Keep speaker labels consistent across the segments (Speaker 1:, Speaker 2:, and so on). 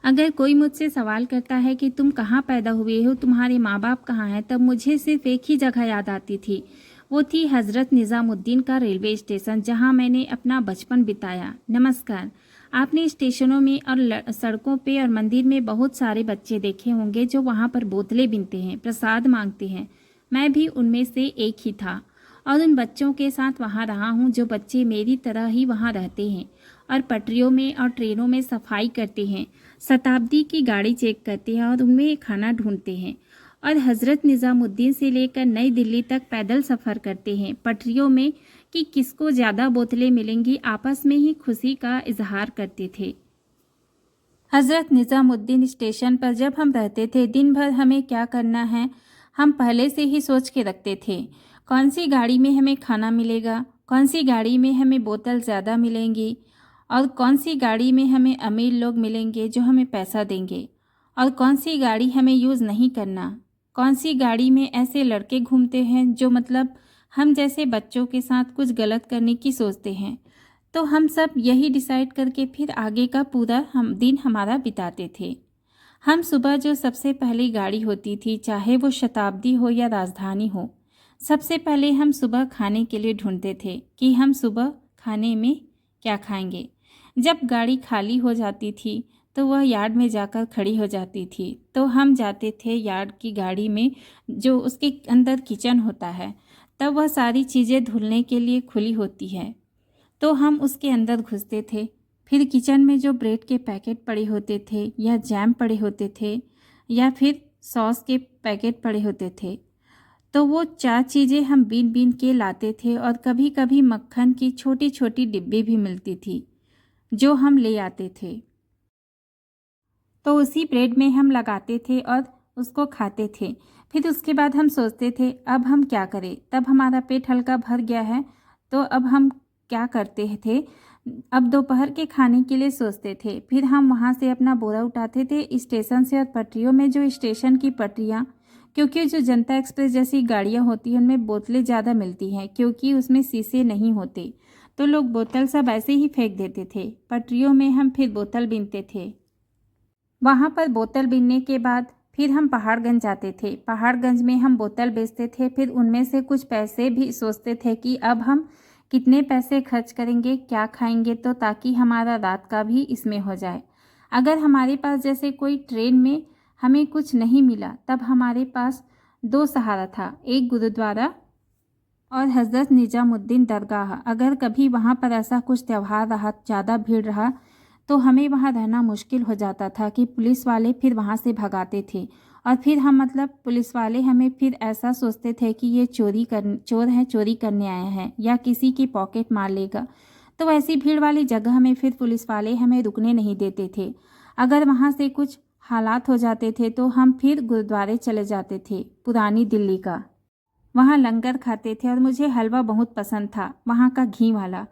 Speaker 1: अगर कोई मुझसे सवाल करता है कि तुम कहाँ पैदा हुए हो, तुम्हारे माँ बाप कहाँ हैं, तब मुझे सिर्फ एक ही जगह याद आती थी। वो थी हज़रत निज़ामुद्दीन का रेलवे स्टेशन, जहाँ मैंने अपना बचपन बिताया। नमस्कार। आपने स्टेशनों में और सड़कों पे और मंदिर में बहुत सारे बच्चे देखे होंगे जो वहाँ पर बोतलें बीनते हैं, प्रसाद मांगते हैं। मैं भी उनमें से एक ही था और उन बच्चों के साथ वहाँ रहा हूँ जो बच्चे मेरी तरह ही वहाँ रहते हैं और पटरियों में और ट्रेनों में सफाई करते हैं, शताब्दी की गाड़ी चेक करते हैं और उनमें खाना ढूंढते हैं, और हज़रत निज़ामुद्दीन से लेकर नई दिल्ली तक पैदल सफ़र करते हैं पटरियों में कि किसको ज़्यादा बोतलें मिलेंगी, आपस में ही खुशी का इजहार करते थे। हज़रत निज़ामुद्दीन स्टेशन पर जब हम रहते थे, दिन भर हमें क्या करना है हम पहले से ही सोच के रखते थे। कौन सी गाड़ी में हमें खाना मिलेगा, कौन सी गाड़ी में हमें बोतल ज़्यादा मिलेंगी, और कौन सी गाड़ी में हमें अमीर लोग मिलेंगे जो हमें पैसा देंगे, और कौन सी गाड़ी हमें यूज़ नहीं करना, कौन सी गाड़ी में ऐसे लड़के घूमते हैं जो मतलब हम जैसे बच्चों के साथ कुछ गलत करने की सोचते हैं। तो हम सब यही डिसाइड करके फिर आगे का पूरा हम दिन हमारा बिताते थे। हम सुबह जो सबसे पहली गाड़ी होती थी, चाहे वो शताब्दी हो या राजधानी हो, सबसे पहले हम सुबह खाने के लिए ढूंढते थे कि हम सुबह खाने में क्या खाएंगे। जब गाड़ी खाली हो जाती थी तो वह यार्ड में जाकर खड़ी हो जाती थी, तो हम जाते थे यार्ड की गाड़ी में जो उसके अंदर किचन होता है, तब वह सारी चीज़ें धुलने के लिए खुली होती है, तो हम उसके अंदर घुसते थे। फिर किचन में जो ब्रेड के पैकेट पड़े होते थे या जैम पड़े होते थे या फिर सॉस के पैकेट पड़े होते थे, तो वो चार चीज़ें हम बीन बीन के लाते थे, और कभी कभी मक्खन की छोटी छोटी डिब्बी भी मिलती थी जो हम ले आते थे। तो उसी ब्रेड में हम लगाते थे और उसको खाते थे। फिर उसके बाद हम सोचते थे अब हम क्या करें, तब हमारा पेट हल्का भर गया है, तो अब हम क्या करते थे, अब दोपहर के खाने के लिए सोचते थे। फिर हम वहाँ से अपना बोरा उठाते थे स्टेशन से, और पटरियों में जो स्टेशन की पटरियाँ, क्योंकि जो जनता एक्सप्रेस जैसी गाड़ियाँ होती हैं उनमें बोतलें ज़्यादा मिलती हैं क्योंकि उसमें शीशे नहीं होते, तो लोग बोतल सब ऐसे ही फेंक देते थे। पटरियों में हम फिर बोतल बीनते थे। वहाँ पर बोतल बीनने के बाद फिर हम पहाड़गंज जाते थे। पहाड़गंज में हम बोतल बेचते थे, फिर उनमें से कुछ पैसे भी सोचते थे कि अब हम कितने पैसे खर्च करेंगे, क्या खाएंगे, तो ताकि हमारा रात का भी इसमें हो जाए। अगर हमारे पास जैसे कोई ट्रेन में हमें कुछ नहीं मिला, तब हमारे पास दो सहारा था, एक गुरुद्वारा और हज़रत निजामुद्दीन दरगाह। अगर कभी वहाँ पर ऐसा कुछ त्यौहार रहा, ज़्यादा भीड़ रहा, तो हमें वहाँ रहना मुश्किल हो जाता था कि पुलिस वाले फिर वहाँ से भगाते थे, और फिर हम मतलब पुलिस वाले हमें फिर ऐसा सोचते थे कि ये चोर हैं, चोरी करने आए हैं या किसी की पॉकेट मार लेगा। तो ऐसी भीड़ वाली जगह में फिर पुलिस वाले हमें रुकने नहीं देते थे। अगर वहाँ से कुछ हालात हो जाते थे तो हम फिर गुरुद्वारे चले जाते थे, पुरानी दिल्ली का। वहाँ लंगर खाते थे और मुझे हलवा बहुत पसंद था, वहाँ का घी वाला।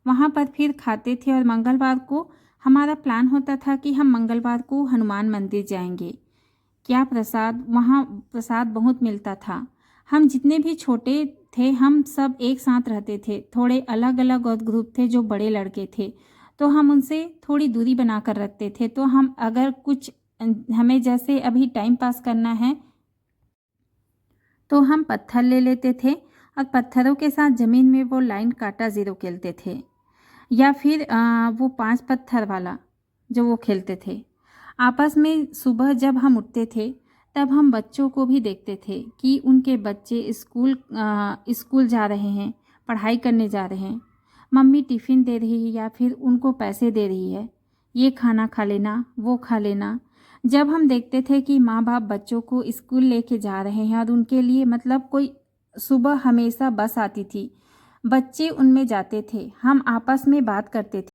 Speaker 1: वहाँ पर फिर खाते थे, और मंगलवार को हमारा प्लान होता था कि हम मंगलवार को हनुमान मंदिर जाएंगे। क्या प्रसाद, वहाँ प्रसाद बहुत मिलता था। हम जितने भी छोटे थे हम सब एक साथ रहते थे। थोड़े अलग अलग और ग्रुप थे जो बड़े लड़के थे, तो हम उनसे थोड़ी दूरी बना कर रखते थे। तो हम अगर कुछ हमें जैसे अभी टाइम पास करना है तो हम पत्थर ले लेते थे और पत्थरों के साथ ज़मीन में वो लाइन काटा ज़ीरो खेलते थे, या फिर वो 5 पत्थर वाला जो वो खेलते थे आपस में। सुबह जब हम उठते थे तब हम बच्चों को भी देखते थे कि उनके बच्चे स्कूल जा रहे हैं, पढ़ाई करने जा रहे हैं, मम्मी टिफ़िन दे रही है या फिर उनको पैसे दे रही है, ये खाना खा लेना, वो खा लेना। जब हम देखते थे कि माँ बाप बच्चों को स्कूल लेके जा रहे हैं और उनके लिए मतलब कोई सुबह हमेशा बस आती थी, बच्चे उनमें जाते थे, हम आपस में बात करते थे,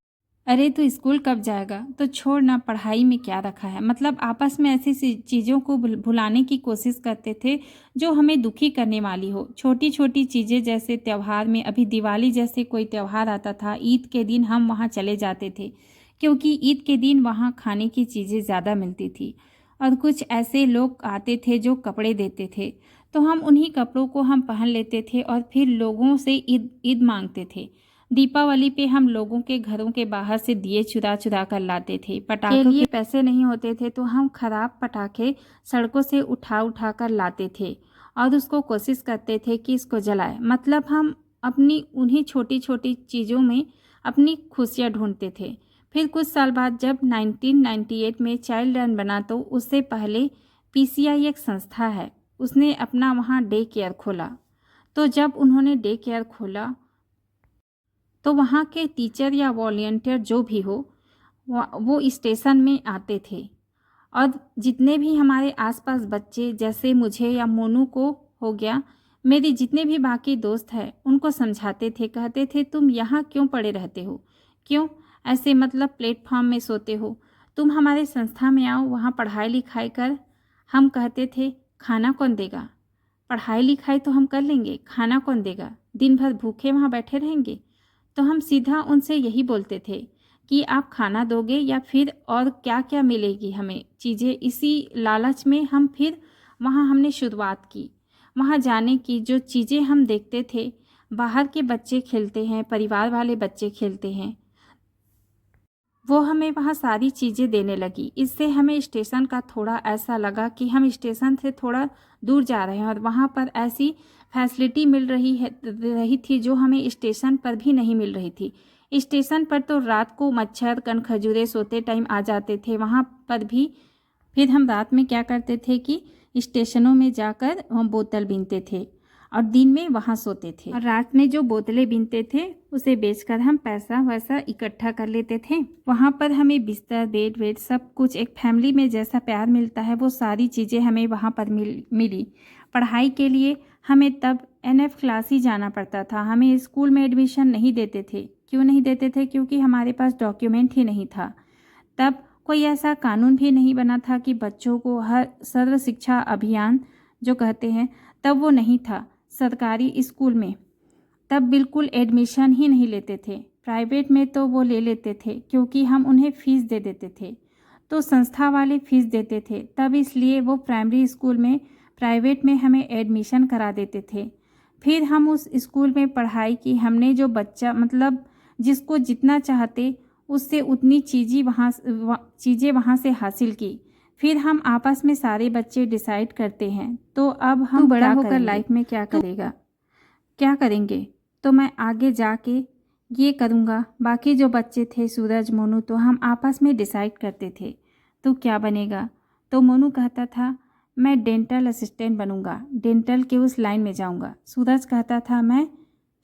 Speaker 1: अरे तू स्कूल कब जाएगा, तो छोड़ ना, पढ़ाई में क्या रखा है। मतलब आपस में ऐसी चीज़ों को भुलाने की कोशिश करते थे जो हमें दुखी करने वाली हो। छोटी छोटी चीज़ें जैसे त्यौहार में, अभी दिवाली जैसे कोई त्यौहार आता था, ईद के दिन हम वहाँ चले जाते थे क्योंकि ईद के दिन वहाँ खाने की चीज़ें ज़्यादा मिलती थी, और कुछ ऐसे लोग आते थे जो कपड़े देते थे, तो हम उन्हीं कपड़ों को हम पहन लेते थे और फिर लोगों से ईद ईद मांगते थे। दीपावली पे हम लोगों के घरों के बाहर से दिए चुरा चुरा कर लाते थे। पटाखे के लिए पैसे नहीं होते थे तो हम खराब पटाखे सड़कों से उठा उठा कर लाते थे और उसको कोशिश करते थे कि इसको जलाए। मतलब हम अपनी उन्हीं छोटी छोटी चीज़ों में अपनी खुशियाँ ढूंढते थे। फिर कुछ साल बाद जब 1998 में चाइल्ड लाइन बना तो उससे पहले PCI एक संस्था है, उसने अपना वहाँ डे केयर खोला। तो जब उन्होंने डे केयर खोला तो वहाँ के टीचर या वॉलंटियर जो भी हो वो स्टेशन में आते थे और जितने भी हमारे आसपास बच्चे, जैसे मुझे या मोनू को हो गया, मेरे जितने भी बाकी दोस्त हैं, उनको समझाते थे। कहते थे तुम यहाँ क्यों पड़े रहते हो, क्यों ऐसे मतलब प्लेटफॉर्म में सोते हो, तुम हमारे संस्था में आओ, वहाँ पढ़ाई लिखाई कर। हम कहते थे खाना कौन देगा, पढ़ाई लिखाई तो हम कर लेंगे, खाना कौन देगा, दिन भर भूखे वहाँ बैठे रहेंगे। तो हम सीधा उनसे यही बोलते थे कि आप खाना दोगे या फिर और क्या क्या मिलेगी हमें चीज़ें। इसी लालच में हम फिर वहाँ हमने शुरुआत की। वहाँ जाने की जो चीज़ें हम देखते थे, बाहर के बच्चे खेलते हैं, परिवार वाले बच्चे खेलते हैं, वो हमें वहाँ सारी चीज़ें देने लगी। इससे हमें स्टेशन का थोड़ा ऐसा लगा कि हम स्टेशन से थोड़ा दूर जा रहे हैं और वहाँ पर ऐसी फैसिलिटी मिल रही थी जो हमें स्टेशन पर भी नहीं मिल रही थी। स्टेशन पर तो रात को मच्छर कन खजूरे सोते टाइम आ जाते थे, वहाँ पर भी फिर हम रात में क्या करते थे कि स्टेशनों में जाकर हम बोतल बीनते थे और दिन में वहाँ सोते थे और रात में जो बोतलें बीनते थे उसे बेचकर हम पैसा वैसा इकट्ठा कर लेते थे। वहाँ पर हमें बिस्तर, बेड वेड सब कुछ, एक फैमिली में जैसा प्यार मिलता है वो सारी चीज़ें हमें वहाँ पर मिली। पढ़ाई के लिए हमें तब NF क्लास ही जाना पड़ता था, हमें स्कूल में एडमिशन नहीं देते थे। क्यों नहीं देते थे? क्योंकि हमारे पास डॉक्यूमेंट ही नहीं था। तब कोई ऐसा कानून भी नहीं बना था कि बच्चों को हर सर्व शिक्षा अभियान जो कहते हैं, तब वो नहीं था सरकारी स्कूल में। तब बिल्कुल एडमिशन ही नहीं लेते थे। प्राइवेट में तो वो ले लेते थे क्योंकि हम उन्हें फ़ीस दे देते थे, तो संस्था वाले फ़ीस देते थे, तब इसलिए वो प्राइमरी स्कूल में प्राइवेट में हमें एडमिशन करा देते थे। फिर हम उस स्कूल में पढ़ाई की। हमने जो बच्चा मतलब जिसको जितना चाहते उससे उतनी चीज़ें वहाँ से हासिल की। फिर हम आपस में सारे बच्चे डिसाइड करते हैं तो अब हम बड़ा होकर लाइफ में क्या करेंगे, तो मैं आगे जाके ये करूँगा। बाकी जो बच्चे थे सूरज, मोनू, तो हम आपस में डिसाइड करते थे तो क्या बनेगा। तो मोनू कहता था मैं डेंटल असिस्टेंट बनूंगा, डेंटल के उस लाइन में जाऊंगा। सूरज कहता था मैं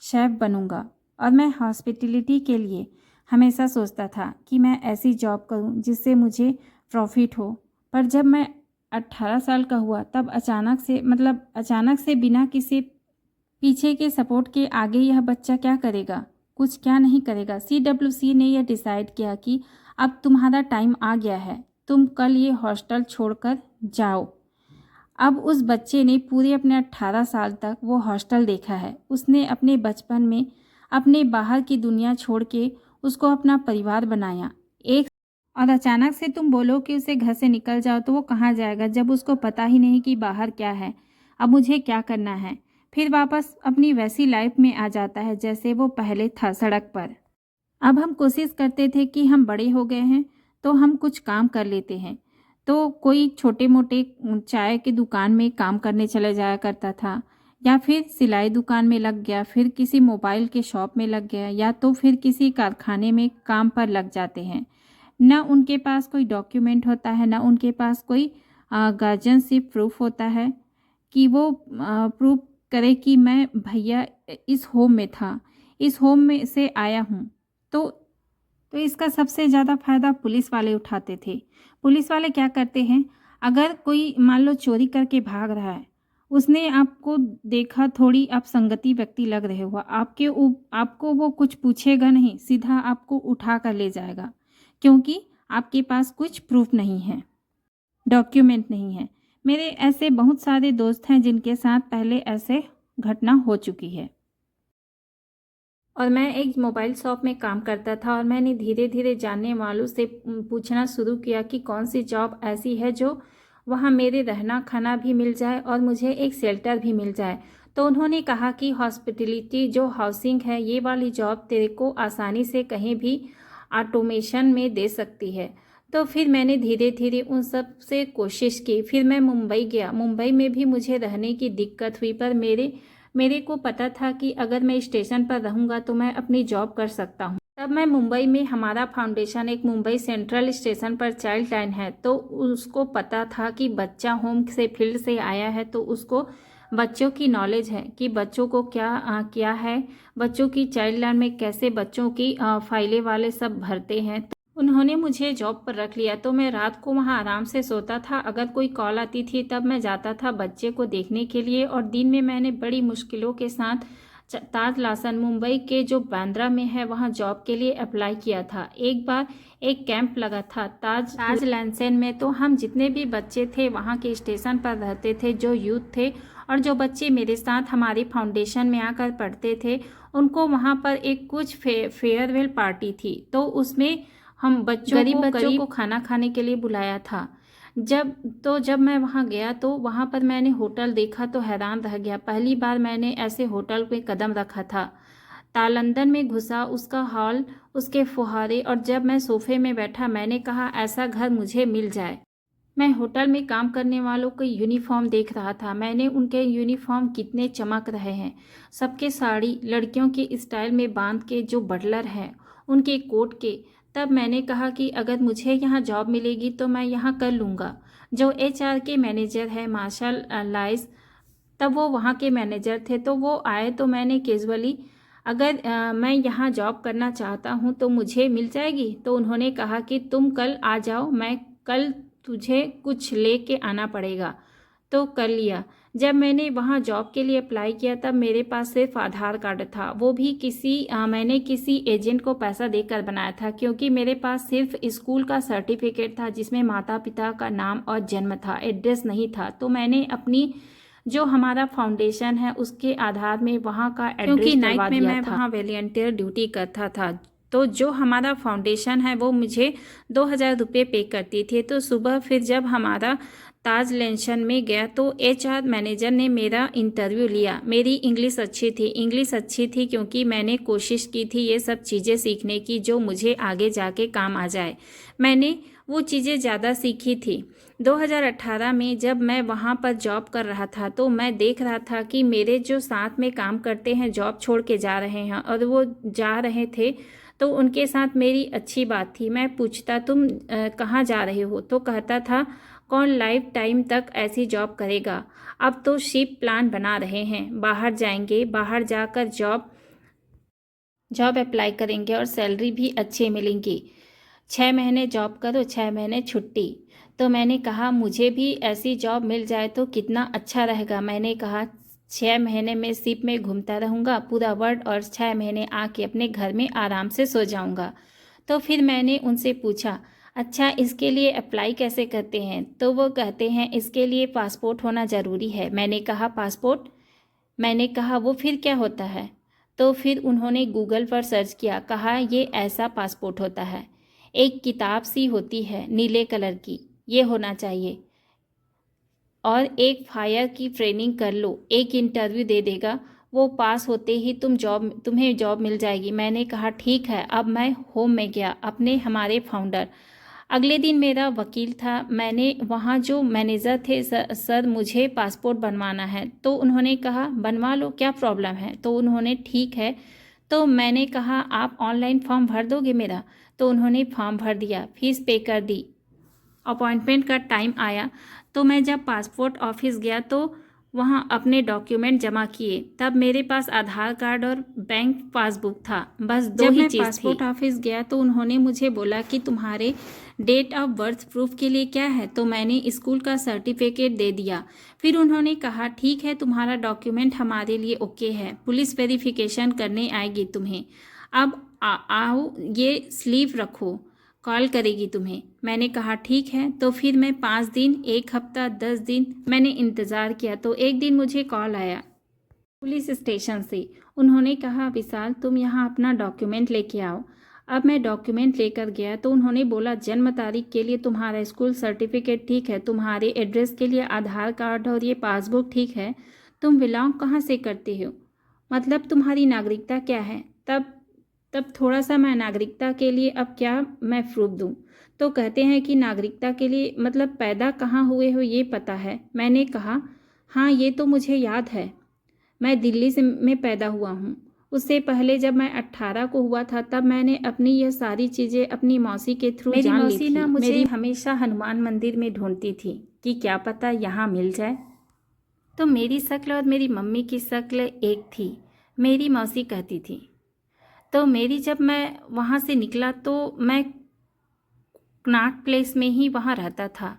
Speaker 1: शेफ़ बनूंगा। और मैं हॉस्पिटलिटी के लिए हमेशा सोचता था कि मैं ऐसी जॉब करूं जिससे मुझे प्रॉफिट हो। पर जब मैं 18 साल का हुआ तब अचानक से बिना किसी पीछे के सपोर्ट के आगे यह बच्चा क्या करेगा, कुछ क्या नहीं करेगा। CWC ने यह डिसाइड किया कि अब तुम्हारा टाइम आ गया है, तुम कल ये हॉस्टल छोड़कर जाओ। अब उस बच्चे ने पूरे अपने 18 साल तक वो हॉस्टल देखा है। उसने अपने बचपन में अपने बाहर की दुनिया छोड़ के उसको अपना परिवार बनाया। और अचानक से तुम बोलो कि उसे घर से निकल जाओ तो वो कहाँ जाएगा, जब उसको पता ही नहीं कि बाहर क्या है, अब मुझे क्या करना है। फिर वापस अपनी वैसी लाइफ में आ जाता है जैसे वो पहले था, सड़क पर। अब हम कोशिश करते थे कि हम बड़े हो गए हैं तो हम कुछ काम कर लेते हैं, तो कोई छोटे मोटे चाय की दुकान में काम करने चले जाया करता था, या फिर सिलाई दुकान में लग गया, फिर किसी मोबाइल के शॉप में लग गया, या तो फिर किसी कारखाने में काम पर लग जाते हैं। न उनके पास कोई डॉक्यूमेंट होता है, न उनके पास कोई गार्जियनशिप प्रूफ होता है कि वो प्रूफ करे कि मैं भैया इस होम में था, इस होम में से आया हूँ। तो इसका सबसे ज़्यादा फ़ायदा पुलिस वाले उठाते थे। पुलिस वाले क्या करते हैं, अगर कोई मान लो चोरी करके भाग रहा है, उसने आपको देखा, थोड़ी आप संगति व्यक्ति लग रहे हो, आपको वो कुछ पूछेगा नहीं, सीधा आपको उठा कर ले जाएगा, क्योंकि आपके पास कुछ प्रूफ नहीं है, डॉक्यूमेंट नहीं है। मेरे ऐसे बहुत सारे दोस्त हैं जिनके साथ पहले ऐसे घटना हो चुकी है। और मैं एक मोबाइल शॉप में काम करता था और मैंने धीरे धीरे जानने वालों से पूछना शुरू किया कि कौन सी जॉब ऐसी है जो वहाँ मेरे रहना खाना भी मिल जाए और मुझे एक शेल्टर भी मिल जाए। तो उन्होंने कहा कि हॉस्पिटलिटी जो हाउसिंग है, ये वाली जॉब तेरे को आसानी से कहीं भी ऑटोमेशन में दे सकती है। तो फिर मैंने धीरे धीरे उन सब से कोशिश की। फिर मैं मुंबई गया। मुंबई में भी मुझे रहने की दिक्कत हुई, पर मेरे को पता था कि अगर मैं स्टेशन पर रहूँगा तो मैं अपनी जॉब कर सकता हूँ। तब मैं मुंबई में, हमारा फाउंडेशन एक मुंबई सेंट्रल स्टेशन पर चाइल्ड लाइन है, तो उसको पता था कि बच्चा होम से फील्ड से आया है, तो उसको बच्चों की नॉलेज है कि बच्चों को क्या है, बच्चों की चाइल्ड लाइन में कैसे बच्चों की फाइलें वाले सब भरते हैं। तो उन्होंने मुझे जॉब पर रख लिया। तो मैं रात को वहाँ आराम से सोता था। अगर कोई कॉल आती थी तब मैं जाता था बच्चे को देखने के लिए, और दिन में मैंने बड़ी मुश्किलों के साथ ताज लासन मुंबई के जो बांद्रा में है वहाँ जॉब के लिए अप्लाई किया था। एक बार एक कैंप लगा था ताज लैंसन में, तो हम जितने भी बच्चे थे वहाँ के स्टेशन पर रहते थे, जो यूथ थे और जो बच्चे मेरे साथ हमारे फाउंडेशन में आकर पढ़ते थे, उनको वहाँ पर एक कुछ फेयरवेल पार्टी थी। तो उसमें हम गरीब बच्चों को खाना खाने के लिए बुलाया था। जब मैं वहाँ गया तो वहाँ पर मैंने होटल देखा तो हैरान रह गया। पहली बार मैंने ऐसे होटल में कदम रखा था। तालंदन में घुसा, उसका हॉल, उसके फुहारे, और जब मैं सोफे में बैठा मैंने कहा ऐसा घर मुझे मिल जाए। मैं होटल में काम करने वालों के यूनिफॉर्म देख रहा था। मैंने उनके यूनिफॉर्म कितने चमक रहे हैं, सबके साड़ी लड़कियों के स्टाइल में बांध के, जो बटलर हैं उनके कोट के। तब मैंने कहा कि अगर मुझे यहाँ जॉब मिलेगी तो मैं यहाँ कर लूँगा। जो एचआर के मैनेजर है मार्शल लाइस, तब वो वहाँ के मैनेजर थे, तो वो आए तो मैंने कैजुअली, अगर मैं यहाँ जॉब करना चाहता हूँ तो मुझे मिल जाएगी। तो उन्होंने कहा कि तुम कल आ जाओ, मैं कल तुझे कुछ ले के आना पड़ेगा। तो कर लिया। जब मैंने वहाँ जॉब के लिए अप्लाई किया तब मेरे पास सिर्फ आधार कार्ड था, वो भी मैंने किसी एजेंट को पैसा देकर बनाया था, क्योंकि मेरे पास सिर्फ स्कूल का सर्टिफिकेट था जिसमें माता पिता का नाम और जन्म था, एड्रेस नहीं था। तो मैंने अपनी जो हमारा फाउंडेशन है उसके आधार में वहाँ का एड्रेस
Speaker 2: क्योंकि
Speaker 1: डलवा
Speaker 2: नाइट में
Speaker 1: दिया
Speaker 2: मैं
Speaker 1: था।
Speaker 2: वहाँ वॉलंटियर ड्यूटी करता था, तो जो हमारा फाउंडेशन है वो मुझे 2,000 रुपये पे करती थी। तो सुबह फिर जब हमारा ताज लेंशन में गया तो एचआर मैनेजर ने मेरा इंटरव्यू लिया। मेरी इंग्लिश अच्छी थी क्योंकि मैंने कोशिश की थी ये सब चीज़ें सीखने की जो मुझे आगे जाके काम आ जाए। मैंने वो चीज़ें ज़्यादा सीखी थी। 2018 में जब मैं वहाँ पर जॉब कर रहा था तो मैं देख रहा था कि मेरे जो साथ में काम करते हैं जॉब छोड़ के जा रहे हैं, और वो जा रहे थे तो उनके साथ मेरी अच्छी बात थी। मैं पूछता तुम कहाँ जा रहे हो, तो कहता था कौन लाइफ टाइम तक ऐसी जॉब करेगा। अब तो शिप प्लान बना रहे हैं, बाहर जाएंगे, बाहर जाकर जॉब अप्लाई करेंगे और सैलरी भी अच्छी मिलेंगी। 6 महीने जॉब करो, 6 महीने छुट्टी। तो मैंने कहा मुझे भी ऐसी जॉब मिल जाए तो कितना अच्छा रहेगा। मैंने कहा 6 महीने में शिप में घूमता रहूँगा पूरा वर्ल्ड, और 6 महीने आके अपने घर में आराम से सो जाऊँगा। तो फिर मैंने उनसे पूछा अच्छा इसके लिए अप्लाई कैसे करते हैं, तो वो कहते हैं इसके लिए पासपोर्ट होना ज़रूरी है। मैंने कहा पासपोर्ट, मैंने कहा वो फिर क्या होता है। तो फिर उन्होंने गूगल पर सर्च किया, कहा ये ऐसा पासपोर्ट होता है, एक किताब सी होती है नीले कलर की, ये होना चाहिए, और एक फायर की ट्रेनिंग कर लो, एक इंटरव्यू दे देगा, वो पास होते ही तुम्हें जॉब मिल जाएगी। मैंने कहा ठीक है। अब मैं होम में गया अपने हमारे फाउंडर। अगले दिन मेरा वकील था। मैंने वहाँ जो मैनेजर थे, सर मुझे पासपोर्ट बनवाना है, तो उन्होंने कहा बनवा लो, क्या प्रॉब्लम है। तो उन्होंने ठीक है। तो मैंने कहा आप ऑनलाइन फॉर्म भर दोगे मेरा, तो उन्होंने फॉर्म भर दिया, फीस पे कर दी। अपॉइंटमेंट का टाइम आया तो मैं जब पासपोर्ट ऑफिस गया तो वहाँ अपने डॉक्यूमेंट जमा किए। तब मेरे पास आधार कार्ड और बैंक पासबुक था, बस दो ही चीज़ थी। पासपोर्ट ऑफिस गया तो उन्होंने मुझे बोला कि तुम्हारे डेट ऑफ बर्थ प्रूफ के लिए क्या है, तो मैंने स्कूल का सर्टिफिकेट दे दिया। फिर उन्होंने कहा ठीक है तुम्हारा डॉक्यूमेंट हमारे लिए ओके है, पुलिस वेरिफिकेशन करने आएगी तुम्हें, अब आओ ये स्लीव रखो, कॉल करेगी तुम्हें। मैंने कहा ठीक है। तो फिर मैं 5 दिन, 1 हफ्ता, 10 दिन मैंने इंतज़ार किया। तो एक दिन मुझे कॉल आया पुलिस स्टेशन से। उन्होंने कहा विशाल तुम यहाँ अपना डॉक्यूमेंट लेके आओ। अब मैं डॉक्यूमेंट लेकर गया तो उन्होंने बोला जन्म तारीख के लिए तुम्हारा स्कूल सर्टिफिकेट ठीक है, तुम्हारे एड्रेस के लिए आधार कार्ड और ये पासबुक ठीक है, तुम बिलोंग कहाँ से करते हो, मतलब तुम्हारी नागरिकता क्या है। तब थोड़ा सा मैं नागरिकता के लिए अब क्या मैं प्रूफ दूँ। तो कहते हैं कि नागरिकता के लिए मतलब पैदा कहाँ हुए हो ये पता है। मैंने कहा हाँ ये तो मुझे याद है, मैं दिल्ली से में पैदा हुआ हूँ। उससे पहले जब मैं 18 को हुआ था तब मैंने अपनी यह सारी चीज़ें अपनी मौसी के थ्रू
Speaker 1: मेरी
Speaker 2: जान ली
Speaker 1: मौसी
Speaker 2: थी।
Speaker 1: ना मुझे
Speaker 2: मेरी हमेशा हनुमान मंदिर में ढूंढती थी कि क्या पता यहाँ मिल जाए। तो मेरी शक्ल और मेरी मम्मी की शक्ल एक थी, मेरी मौसी कहती थी। तो मेरी जब मैं वहाँ से निकला तो मैं कनॉट प्लेस में ही वहाँ रहता था,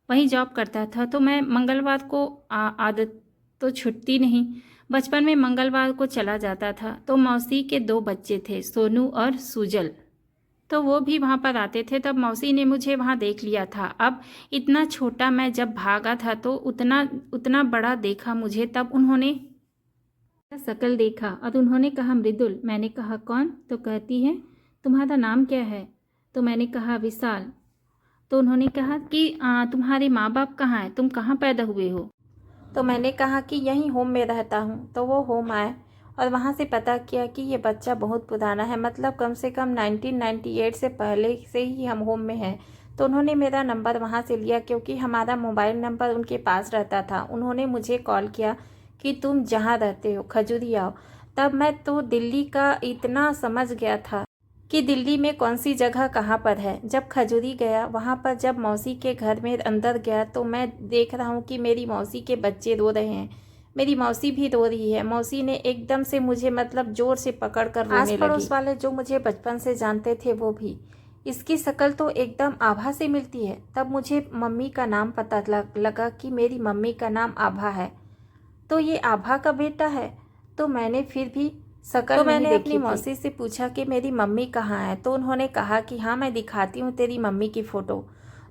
Speaker 2: वहीं जॉब करता था। तो मैं मंगलवार को आदत तो छुट्टी नहीं, बचपन में मंगलवार को चला जाता था। तो मौसी के 2 बच्चे थे, सोनू और सुजल, तो वो भी वहाँ पर आते थे। तब मौसी ने मुझे वहाँ देख लिया था। अब इतना छोटा मैं जब भागा था तो उतना उतना बड़ा देखा मुझे। तब उन्होंने शक्ल देखा और उन्होंने कहा मृदुल। मैंने कहा कौन। तो कहती है तुम्हारा नाम क्या है। तो मैंने कहा विशाल। तो उन्होंने कहा कि तुम्हारे माँ बाप कहाँ हैं, तुम कहाँ पैदा हुए हो। तो मैंने कहा कि यहीं होम में रहता हूँ। तो वो होम आए और वहाँ से पता किया कि ये बच्चा बहुत पुराना है, मतलब कम से कम 1998 से पहले से ही हम होम में हैं। तो उन्होंने मेरा नंबर वहाँ से लिया क्योंकि हमारा मोबाइल नंबर उनके पास रहता था। उन्होंने मुझे कॉल किया कि तुम जहाँ रहते हो खजूरी आओ। तब मैं तो दिल्ली का इतना समझ गया था कि दिल्ली में कौन सी जगह कहाँ पर है। जब खजूरी गया वहाँ पर जब मौसी के घर में अंदर गया तो मैं देख रहा हूँ कि मेरी मौसी के बच्चे रो रहे हैं, मेरी मौसी भी रो रही है। मौसी ने एकदम से मुझे मतलब जोर से पकड़ कर रोने लगी। आस पड़ोस वाले जो मुझे बचपन से जानते थे वो भी, इसकी शक्ल तो एकदम आभा से मिलती है। तब मुझे मम्मी का नाम पता लगा कि मेरी मम्मी का नाम आभा है, तो ये आभा का बेटा है। तो मैंने फिर भी शक्ल तो मैंने अपनी मौसी से पूछा कि मेरी मम्मी कहाँ है। तो उन्होंने कहा कि हाँ मैं दिखाती हूँ तेरी मम्मी की फ़ोटो।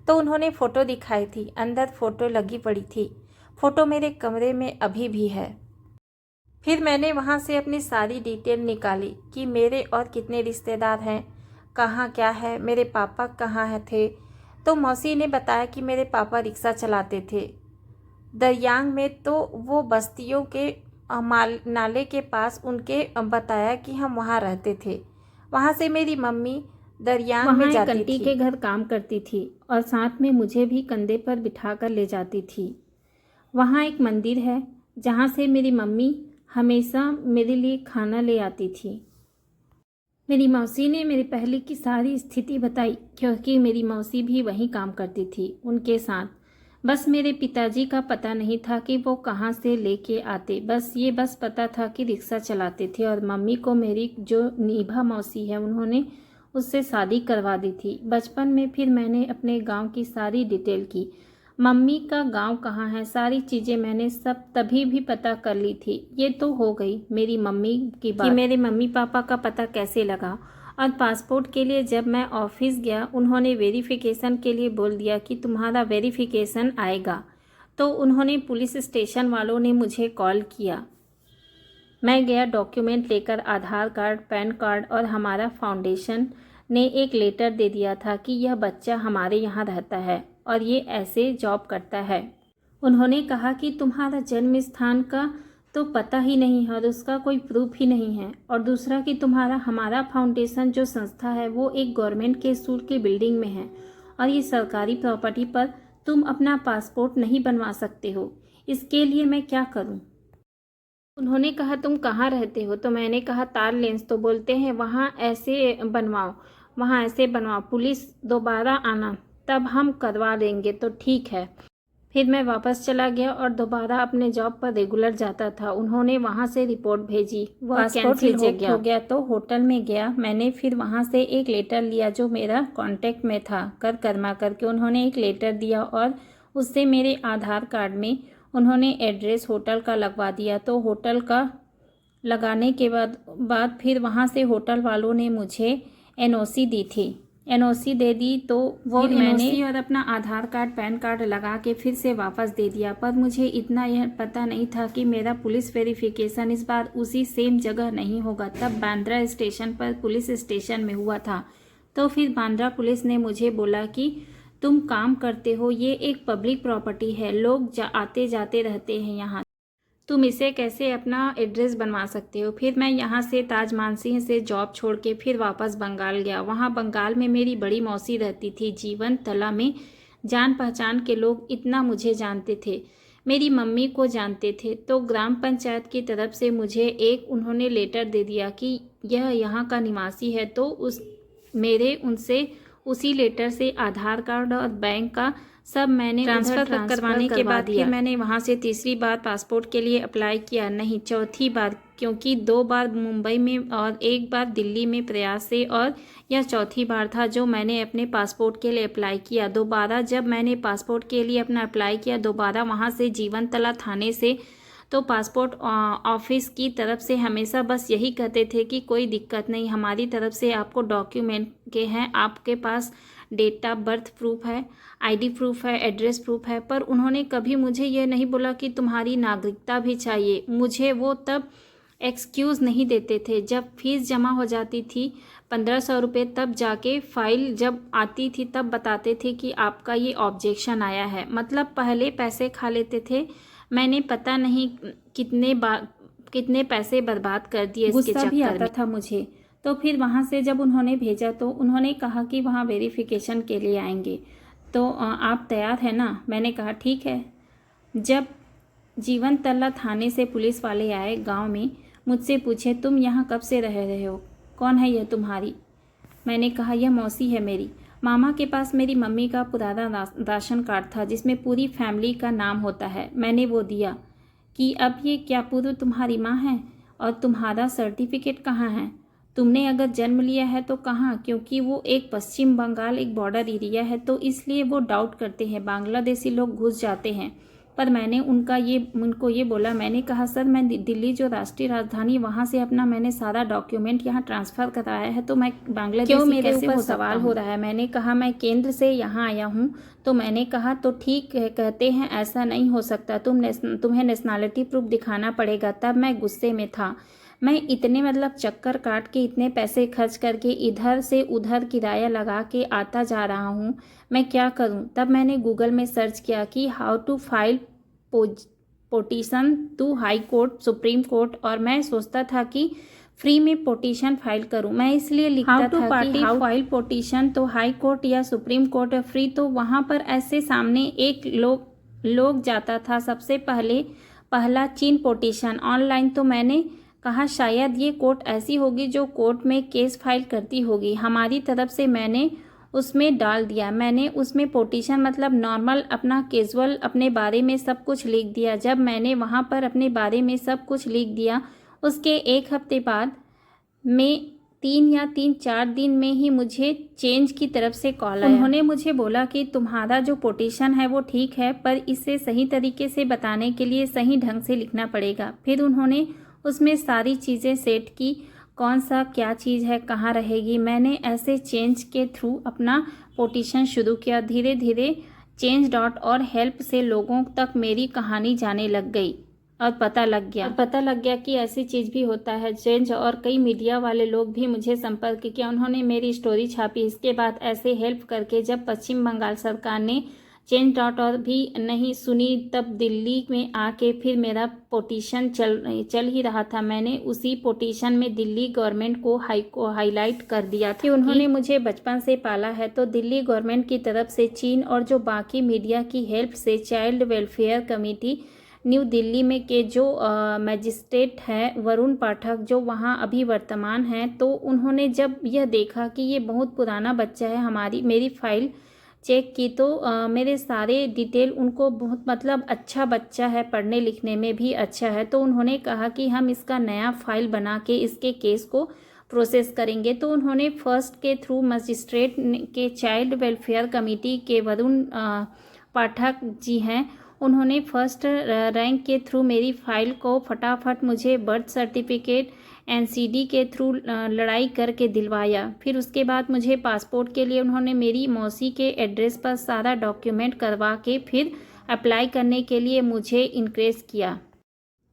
Speaker 2: तो उन्होंने फ़ोटो दिखाई थी, अंदर फ़ोटो लगी पड़ी थी। फ़ोटो मेरे कमरे में अभी भी है। फिर मैंने वहाँ से अपनी सारी डिटेल निकाली कि मेरे और कितने रिश्तेदार हैं, कहाँ क्या है, मेरे पापा कहाँ थे। तो मौसी ने बताया कि मेरे पापा रिक्शा चलाते थे दरियांग में। तो वो बस्तियों के नाले के पास उनके बताया कि हम वहाँ रहते थे। वहाँ से मेरी मम्मी दरियांग में जाती थी, आंटी के घर काम करती थी और साथ में मुझे भी कंधे पर बिठाकर ले जाती थी। वहाँ एक मंदिर है जहाँ से मेरी मम्मी हमेशा मेरे लिए खाना ले आती थी। मेरी मौसी ने मेरी पहले की सारी स्थिति बताई क्योंकि मेरी मौसी भी वहीं काम करती थी उनके साथ। बस मेरे पिताजी का पता नहीं था कि वो कहाँ से लेके आते, बस पता था कि रिक्शा चलाते थे। और मम्मी को मेरी जो नीभा मौसी है उन्होंने उससे शादी करवा दी थी बचपन में। फिर मैंने अपने गांव की सारी डिटेल की, मम्मी का गांव कहाँ है, सारी चीज़ें मैंने सब तभी भी पता कर ली थी। ये तो हो गई मेरी मम्मी की बात कि मेरे मम्मी पापा का पता कैसे लगा। और पासपोर्ट के लिए जब मैं ऑफिस गया उन्होंने वेरिफिकेशन के लिए बोल दिया कि तुम्हारा वेरिफिकेशन आएगा। तो उन्होंने पुलिस स्टेशन वालों ने मुझे कॉल किया। मैं गया डॉक्यूमेंट लेकर, आधार कार्ड, पैन कार्ड, और हमारा फाउंडेशन ने एक लेटर दे दिया था कि यह बच्चा हमारे यहाँ रहता है और ये ऐसे जॉब करता है। उन्होंने कहा कि तुम्हारा जन्म स्थान का तो पता ही नहीं है और उसका कोई प्रूफ ही नहीं है, और दूसरा कि हमारा फाउंडेशन जो संस्था है वो एक गवर्नमेंट के स्कूल की बिल्डिंग में है और ये सरकारी प्रॉपर्टी पर तुम अपना पासपोर्ट नहीं बनवा सकते हो। इसके लिए मैं क्या करूं? उन्होंने कहा तुम कहाँ रहते हो। तो मैंने कहा तार लेंस। तो बोलते हैं वहाँ ऐसे बनवाओ, वहाँ ऐसे बनवाओ, पुलिस दोबारा आना तब हम करवा देंगे। तो ठीक है। फिर मैं वापस चला गया और दोबारा अपने जॉब पर रेगुलर जाता था। उन्होंने वहाँ से रिपोर्ट भेजी, वह कैंसिल हो गया। तो होटल में गया मैंने, फिर वहाँ से एक लेटर लिया जो मेरा कांटेक्ट में था, कर्मा करके उन्होंने एक लेटर दिया और उससे मेरे आधार कार्ड में उन्होंने एड्रेस होटल का लगवा दिया। तो होटल का लगाने के बाद फिर वहाँ से होटल वालों ने मुझे एनओसी दी थी, एनओसी दे दी। तो वो मैंने और अपना आधार कार्ड, पैन कार्ड लगा के फिर से वापस दे दिया। पर मुझे इतना यह पता नहीं था कि मेरा पुलिस वेरिफिकेशन इस बार उसी सेम जगह नहीं होगा। तब बांद्रा स्टेशन पर पुलिस स्टेशन में हुआ था। तो फिर बांद्रा पुलिस ने मुझे बोला कि तुम काम करते हो, ये एक पब्लिक प्रॉपर्टी है, लोग आते जाते रहते हैं यहाँ, तुम इसे कैसे अपना एड्रेस बनवा सकते हो। फिर मैं यहाँ से ताज मानसिंह से जॉब छोड़ के फिर वापस बंगाल गया। वहाँ बंगाल में मेरी बड़ी मौसी रहती थी। जीवन तला में जान पहचान के लोग इतना मुझे जानते थे, मेरी मम्मी को जानते थे। तो ग्राम पंचायत की तरफ से मुझे उन्होंने लेटर दे दिया कि यह यहाँ का निवासी है। तो उनसे उसी लेटर से आधार कार्ड और बैंक का सब मैंने ट्रांसफ़र करवाने के बाद फिर मैंने वहाँ से तीसरी बार पासपोर्ट के लिए अप्लाई किया, नहीं चौथी बार, क्योंकि 2 बार मुंबई में और 1 बार दिल्ली में प्रयास से, और यह चौथी बार था जो मैंने अपने पासपोर्ट के लिए अप्लाई किया। दोबारा जब मैंने पासपोर्ट के लिए अपना अप्लाई किया दोबारा वहाँ से जीवनतला थाने से, तो पासपोर्ट ऑफिस की तरफ से हमेशा बस यही कहते थे कि कोई दिक्कत नहीं, हमारी तरफ से आपको डॉक्यूमेंट के हैं, आपके पास डेट ऑफ बर्थ प्रूफ है, आईडी प्रूफ है, एड्रेस प्रूफ है। पर उन्होंने कभी मुझे ये नहीं बोला कि तुम्हारी नागरिकता भी चाहिए। मुझे वो तब एक्सक्यूज़ नहीं देते थे। जब फीस जमा हो जाती थी 1500 रुपये, तब जाके फाइल जब आती थी तब बताते थे कि आपका ये ऑब्जेक्शन आया है। मतलब पहले पैसे खा लेते थे। मैंने पता नहीं कितने पैसे बर्बाद कर दिए इसके चक्कर में। भी आता था मुझे। तो फिर वहाँ से जब उन्होंने भेजा तो उन्होंने कहा कि वहाँ वेरिफिकेशन के लिए आएंगे, तो आप तैयार हैं ना। मैंने कहा ठीक है। जब जीवनतला थाने से पुलिस वाले आए गांव में, मुझसे पूछे तुम यहाँ कब से रह रहे हो, कौन है यह तुम्हारी। मैंने कहा यह मौसी है मेरी। मामा के पास मेरी मम्मी का पुराना राशन कार्ड था जिसमें पूरी फैमिली का नाम होता है। मैंने वो दिया कि अब ये क्या पूर्व तुम्हारी माँ है, और तुम्हारा सर्टिफिकेट कहाँ है, तुमने अगर जन्म लिया है तो कहाँ, क्योंकि वो एक पश्चिम बंगाल एक बॉर्डर एरिया है, तो इसलिए वो डाउट करते हैं, बांग्लादेशी लोग घुस जाते हैं। पर मैंने उनको ये बोला, मैंने कहा सर मैं दिल्ली जो राष्ट्रीय राजधानी वहाँ से अपना मैंने सारा डॉक्यूमेंट यहाँ ट्रांसफ़र कराया है, तो मैं बांग्लादेशी कैसे हो सवाल हो रहा है। मैंने कहा मैं केंद्र से यहाँ आया हूँ। तो मैंने कहा तो ठीक है, कहते हैं ऐसा नहीं हो सकता, तुम्हें नेशनैलिटी प्रूफ दिखाना पड़ेगा। तब मैं गुस्से में था। मैं इतने मतलब चक्कर काट के इतने पैसे खर्च करके इधर से उधर किराया लगा के आता जा रहा हूँ, मैं क्या करूँ। तब मैंने गूगल में सर्च किया कि how to file petition to high court, supreme court, और मैं सोचता था कि फ्री में पोटीशन फाइल करूं। मैं इसलिए लिखता था कि हाउ फाइल पोटीशन तो हाई कोर्ट या सुप्रीम कोर्ट फ्री। तो वहाँ पर ऐसे सामने एक लोग जाता था, सबसे पहला चीन पोटीशन ऑनलाइन। तो मैंने कहा शायद ये कोर्ट ऐसी होगी जो कोर्ट में केस फाइल करती होगी। हमारी तरफ से मैंने उसमें डाल दिया। मैंने उसमें पोटीशन मतलब नॉर्मल अपना कैजुअल अपने बारे में सब कुछ लिख दिया। जब मैंने वहाँ पर अपने बारे में सब कुछ लिख दिया, उसके 1 हफ्ते बाद में 3-4 दिन में ही मुझे चेंज की तरफ से कॉल आया। उन्होंने मुझे बोला कि तुम्हारा जो पोटीशन है वो ठीक है, पर इसे सही तरीके से बताने के लिए सही ढंग से लिखना पड़ेगा। फिर उन्होंने उसमें सारी चीज़ें सेट की, कौन सा क्या चीज़ है, कहाँ रहेगी। मैंने ऐसे चेंज के थ्रू अपना पोटीशन शुरू किया। धीरे धीरे change.org से लोगों तक मेरी कहानी जाने लग गई और पता लग गया कि ऐसी चीज़ भी होता है चेंज। और कई मीडिया वाले लोग भी मुझे संपर्क किया, उन्होंने मेरी स्टोरी छापी। इसके बाद ऐसे हेल्प करके जब पश्चिम बंगाल सरकार ने change.org भी नहीं सुनी, तब दिल्ली में आके फिर मेरा पोटीशन चल ही रहा था। मैंने उसी पोटीशन में दिल्ली गवर्नमेंट को हाईलाइट कर दिया था। उन्होंने मुझे बचपन से पाला है, तो दिल्ली गवर्नमेंट की तरफ से चीन और जो बाकी मीडिया की हेल्प से child welfare committee new Delhi में के जो मैजिस्ट्रेट है वरुण पाठक, जो वहाँ अभी वर्तमान हैं, तो उन्होंने जब यह देखा कि ये बहुत पुराना बच्चा है, मेरी फ़ाइल चेक की तो मेरे सारे डिटेल उनको बहुत मतलब अच्छा बच्चा है, पढ़ने लिखने में भी अच्छा है। तो उन्होंने कहा कि हम इसका नया फाइल बना के इसके केस को प्रोसेस करेंगे। तो उन्होंने फर्स्ट के थ्रू मजिस्ट्रेट के चाइल्ड वेलफेयर कमेटी के वरुण पाठक जी हैं, उन्होंने फर्स्ट रैंक के थ्रू मेरी फ़ाइल को फटाफट मुझे बर्थ सर्टिफिकेट NCD के थ्रू लड़ाई करके दिलवाया। फिर उसके बाद मुझे पासपोर्ट के लिए उन्होंने मेरी मौसी के एड्रेस पर सारा डॉक्यूमेंट करवा के फिर अप्लाई करने के लिए मुझे इनकरेज किया।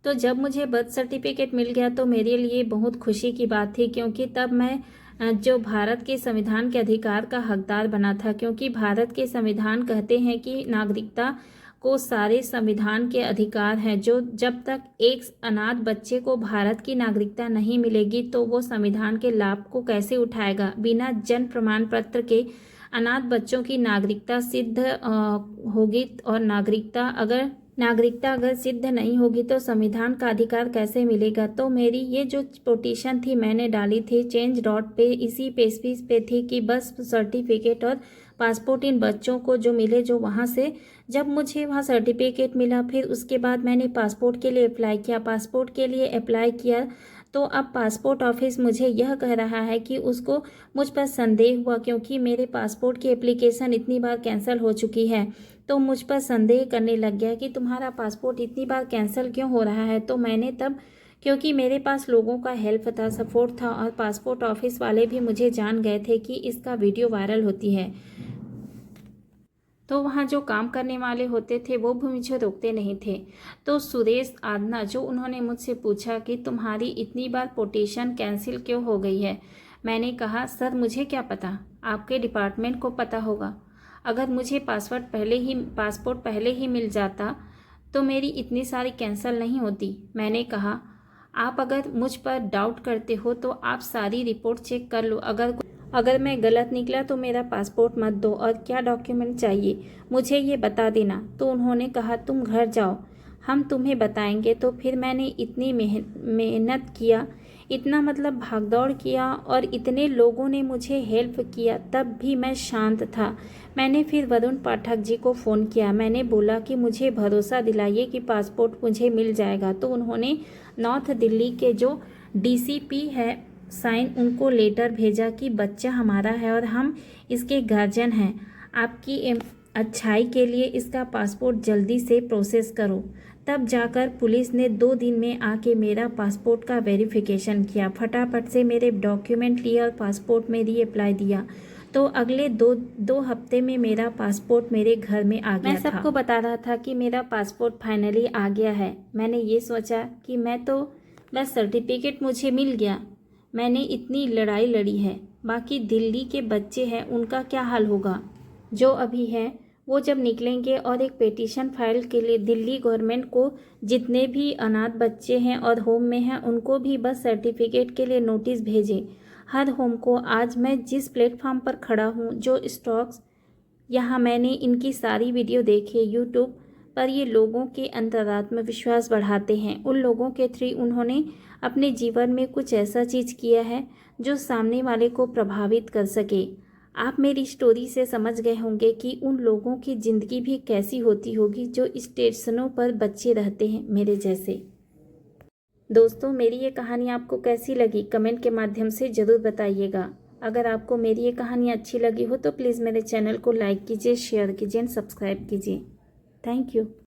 Speaker 2: तो जब मुझे बर्थ सर्टिफिकेट मिल गया तो मेरे लिए बहुत खुशी की बात थी, क्योंकि तब मैं जो भारत के संविधान के अधिकार का हकदार बना था। क्योंकि भारत के संविधान कहते हैं कि नागरिकता को सारे संविधान के अधिकार हैं। जो जब तक एक अनाथ बच्चे को भारत की नागरिकता नहीं मिलेगी तो वो संविधान के लाभ को कैसे उठाएगा। बिना जन्म प्रमाण पत्र के अनाथ बच्चों की नागरिकता सिद्ध होगी और नागरिकता अगर सिद्ध नहीं होगी तो संविधान का अधिकार कैसे मिलेगा। तो मेरी ये जो पिटीशन थी मैंने डाली थी change.org पे, इसी पेज पे थी कि बस सर्टिफिकेट और पासपोर्ट इन बच्चों को जो मिले, जो वहाँ से जब मुझे वहाँ सर्टिफिकेट मिला, फिर उसके बाद मैंने पासपोर्ट के लिए अप्लाई किया तो अब पासपोर्ट ऑफिस मुझे यह कह रहा है कि उसको मुझ पर संदेह हुआ, क्योंकि मेरे पासपोर्ट की एप्लीकेशन इतनी बार कैंसिल हो चुकी है। तो मुझ पर संदेह करने लग गया कि तुम्हारा पासपोर्ट इतनी बार कैंसिल क्यों हो रहा है। तो मैंने तब, क्योंकि मेरे पास लोगों का हेल्प था, सपोर्ट था, और पासपोर्ट ऑफिस वाले भी मुझे जान गए थे कि इसका वीडियो वायरल होती है, तो वहाँ जो काम करने वाले होते थे वो भी मुझे रोकते नहीं थे। तो सुरेश आदना जो उन्होंने मुझसे पूछा कि तुम्हारी इतनी बार पिटीशन कैंसिल क्यों हो गई है। मैंने कहा सर मुझे क्या पता, आपके डिपार्टमेंट को पता होगा। अगर मुझे पासपोर्ट पहले ही मिल जाता तो मेरी इतनी सारी कैंसिल नहीं होती। मैंने कहा आप अगर मुझ पर डाउट करते हो तो आप सारी रिपोर्ट चेक कर लो, अगर मैं गलत निकला तो मेरा पासपोर्ट मत दो और क्या डॉक्यूमेंट चाहिए मुझे ये बता देना। तो उन्होंने कहा तुम घर जाओ, हम तुम्हें बताएंगे। तो फिर मैंने इतनी मेहनत किया, इतना मतलब भागदौड़ किया और इतने लोगों ने मुझे हेल्प किया, तब भी मैं शांत था। मैंने फिर वरुण पाठक जी को फ़ोन किया। मैंने बोला कि मुझे भरोसा दिलाइए कि पासपोर्ट मुझे मिल जाएगा। तो उन्होंने नॉर्थ दिल्ली के जो डीसीपी है साइन, उनको लेटर भेजा कि बच्चा हमारा है और हम इसके गार्जियन हैं, आपकी अच्छाई के लिए इसका पासपोर्ट जल्दी से प्रोसेस करो। तब जाकर पुलिस ने 2 दिन में आके मेरा पासपोर्ट का वेरिफिकेशन किया, फटाफट से मेरे डॉक्यूमेंट लिए और पासपोर्ट में रीअप्लाई दिया। तो अगले दो हफ्ते में मेरा पासपोर्ट मेरे घर में आ गया था। मैं सबको बता रहा था कि मेरा पासपोर्ट फाइनली आ गया है। मैंने ये सोचा कि मैं तो बस सर्टिफिकेट मुझे मिल गया, मैंने इतनी लड़ाई लड़ी है, बाकी दिल्ली के बच्चे हैं उनका क्या हाल होगा। जो अभी हैं वो जब निकलेंगे और एक पिटीशन फाइल के लिए दिल्ली गवर्नमेंट को जितने भी अनाथ बच्चे हैं और होम में हैं उनको भी बस सर्टिफिकेट के लिए नोटिस भेजें हर होम को। आज मैं जिस प्लेटफॉर्म पर खड़ा हूँ, जो स्टॉक्स, यहाँ मैंने इनकी सारी वीडियो देखी यूट्यूब पर, ये लोगों के अंतरात्म विश्वास बढ़ाते हैं। उन लोगों के थ्रू उन्होंने अपने जीवन में कुछ ऐसा चीज़ किया है जो सामने वाले को प्रभावित कर सके। आप मेरी स्टोरी से समझ गए होंगे कि उन लोगों की ज़िंदगी भी कैसी होती होगी जो स्टेशनों पर बच्चे रहते हैं मेरे जैसे। दोस्तों मेरी ये कहानी आपको कैसी लगी कमेंट के माध्यम से ज़रूर बताइएगा। अगर आपको मेरी ये कहानी अच्छी लगी हो तो प्लीज़ मेरे चैनल को लाइक कीजिए, शेयर कीजिए एंड सब्सक्राइब कीजिए। Thank you.